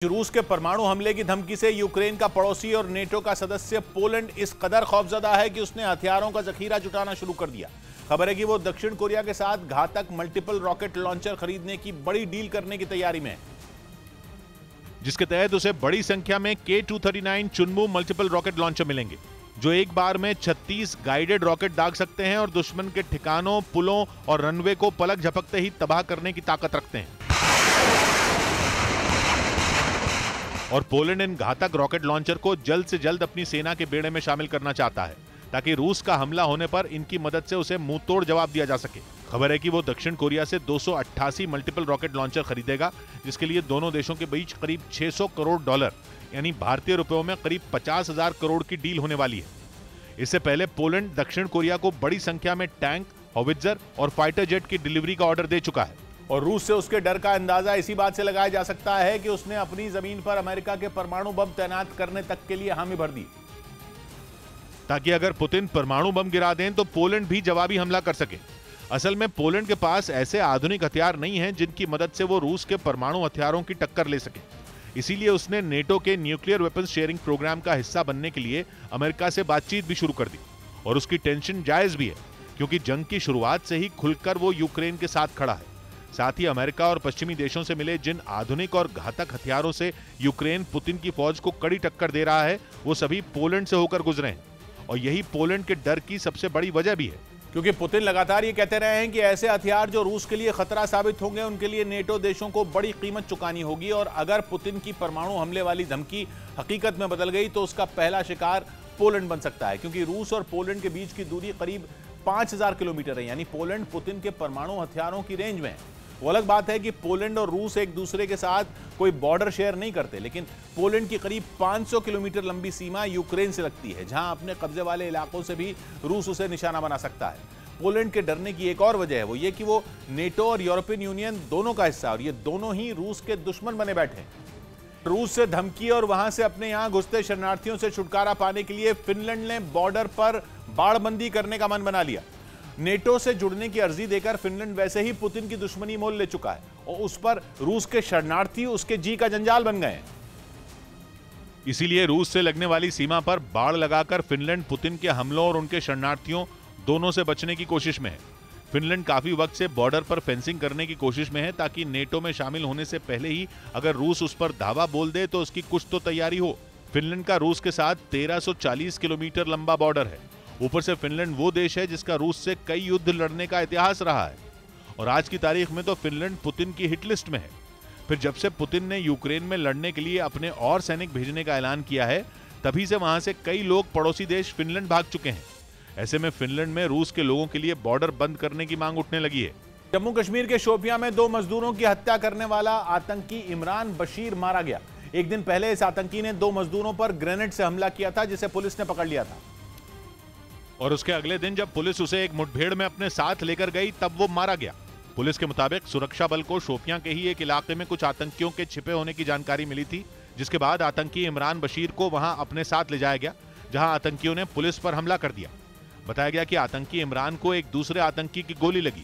रूस के परमाणु हमले की धमकी से यूक्रेन का पड़ोसी और नेटो का सदस्य पोलैंड इस कदर खौफजदा है कि उसने हथियारों का जखीरा जुटाना शुरू कर दिया। खबर है कि वो दक्षिण कोरिया के साथ घातक मल्टीपल रॉकेट लॉन्चर खरीदने की बड़ी डील करने की तैयारी में है, जिसके तहत उसे बड़ी संख्या में K239 चुनमू मल्टीपल रॉकेट लॉन्चर मिलेंगे, जो एक बार में 36 गाइडेड रॉकेट दाग सकते हैं और दुश्मन के ठिकानों, पुलों और रनवे को पलक झपकते ही तबाह करने की ताकत रखते हैं। और पोलैंड इन घातक रॉकेट लॉन्चर को जल्द से जल्द अपनी सेना के बेड़े में शामिल करना चाहता है, ताकि रूस का हमला होने पर इनकी मदद से उसे मुंह तोड़ जवाब दिया जा सके। खबर है कि वो दक्षिण कोरिया से 288 मल्टीपल रॉकेट लॉन्चर खरीदेगा, जिसके लिए दोनों देशों के बीच करीब $600 करोड़ यानी भारतीय रुपयों में करीब 50,000 करोड़ की डील होने वाली है। इससे पहले पोलैंड दक्षिण कोरिया को बड़ी संख्या में टैंक, हॉवित्जर और फाइटर जेट की डिलीवरी का ऑर्डर दे चुका है। और रूस से उसके डर का अंदाजा इसी बात से लगाया जा सकता है कि उसने अपनी जमीन पर अमेरिका के परमाणु बम तैनात करने तक के लिए हामी भर दी, ताकि अगर पुतिन परमाणु बम गिरा दें तो पोलैंड भी जवाबी हमला कर सके। असल में पोलैंड के पास ऐसे आधुनिक हथियार नहीं हैं जिनकी मदद से वो रूस के परमाणु हथियारों की टक्कर ले सके। इसीलिए उसने नेटो के न्यूक्लियर वेपन्स शेयरिंग प्रोग्राम का हिस्सा बनने के लिए अमेरिका से बातचीत भी शुरू कर दी। और उसकी टेंशन जायज भी है, क्योंकि जंग की शुरुआत से ही खुलकर वो यूक्रेन के साथ खड़ा है। साथ ही अमेरिका और पश्चिमी देशों से मिले जिन आधुनिक और घातक हथियारों से यूक्रेन पुतिन की फौज को कड़ी टक्कर दे रहा है, वो सभी पोलैंड से होकर गुजरे हैं। और यही पोलैंड के डर की सबसे बड़ी वजह भी है, क्योंकि पुतिन लगातार ये कहते रहे हैं कि ऐसे हथियार जो रूस के लिए खतरा साबित होंगे, उनके लिए नेटो देशों को बड़ी कीमत चुकानी होगी। और अगर पुतिन की परमाणु हमले वाली धमकी हकीकत में बदल गई तो उसका पहला शिकार पोलैंड बन सकता है, क्योंकि रूस और पोलैंड के बीच की दूरी करीब 5000 किलोमीटर है, यानी पोलैंड पुतिन के परमाणु हथियारों की रेंज में है। वो अलग बात है कि पोलैंड और रूस एक दूसरे के साथ कोई बॉर्डर शेयर नहीं करते, लेकिन पोलैंड की करीब 500 किलोमीटर लंबी सीमा यूक्रेन से लगती है, जहां अपने कब्जे वाले इलाकों से भी रूस उसे निशाना बना सकता है। पोलैंड के डरने की एक और वजह है, वो ये कि वो नेटो और यूरोपियन यूनियन दोनों का हिस्सा, और ये दोनों ही रूस के दुश्मन बने बैठे हैं। रूस से धमकी और वहां से अपने यहां घुसते शरणार्थियों से छुटकारा पाने के लिए फिनलैंड ने बॉर्डर पर बाड़बंदी करने का मन बना लिया। नेटो से जुड़ने की अर्जी देकर फिनलैंड वैसे ही पुतिन की दुश्मनी मोल ले चुका है, और उस पर रूस के शरणार्थी उसके जी का जंजाल बन गए हैं। इसीलिए रूस से लगने वाली सीमा पर बाड़ लगाकर फिनलैंड पुतिन के हमलों और उनके शरणार्थियों दोनों से बचने की कोशिश में है। फिनलैंड काफी वक्त से बॉर्डर पर फेंसिंग करने की कोशिश में है, ताकि नेटो में शामिल होने से पहले ही अगर रूस उस पर धावा बोल दे तो उसकी कुछ तो तैयारी हो। फिनलैंड का रूस के साथ 1340 किलोमीटर लंबा बॉर्डर है। ऊपर से फिनलैंड वो देश है जिसका रूस से कई युद्ध लड़ने का इतिहास रहा है, और आज की तारीख में तो फिनलैंड पुतिन की हिट लिस्ट में है। फिर जब से पुतिन ने यूक्रेन में लड़ने के लिए अपने और सैनिक भेजने का ऐलान किया है, तभी से वहां से कई लोग पड़ोसी देश फिनलैंड भाग चुके हैं। ऐसे में फिनलैंड में रूस के लोगों के लिए बॉर्डर बंद करने की मांग उठने लगी है। जम्मू कश्मीर के शोपियां में 2 मजदूरों की हत्या करने वाला आतंकी इमरान बशीर मारा गया। एक दिन पहले इस आतंकी ने 2 मजदूरों पर ग्रेनेड से हमला किया था, जिसे पुलिस ने पकड़ लिया था। और उसके अगले दिन जब पुलिस उसे एक मुठभेड़ में अपने साथ लेकर गई, तब वो मारा गया। पुलिस के मुताबिक सुरक्षा बल को शोपियां के ही एक इलाके में कुछ आतंकियों के छिपे होने की जानकारी मिली थी, जिसके बाद आतंकी इमरान बशीर को वहां अपने साथ ले जाया गया, जहां आतंकियों ने पुलिस पर हमला कर दिया। बताया गया कि आतंकी इमरान को एक दूसरे आतंकी की गोली लगी।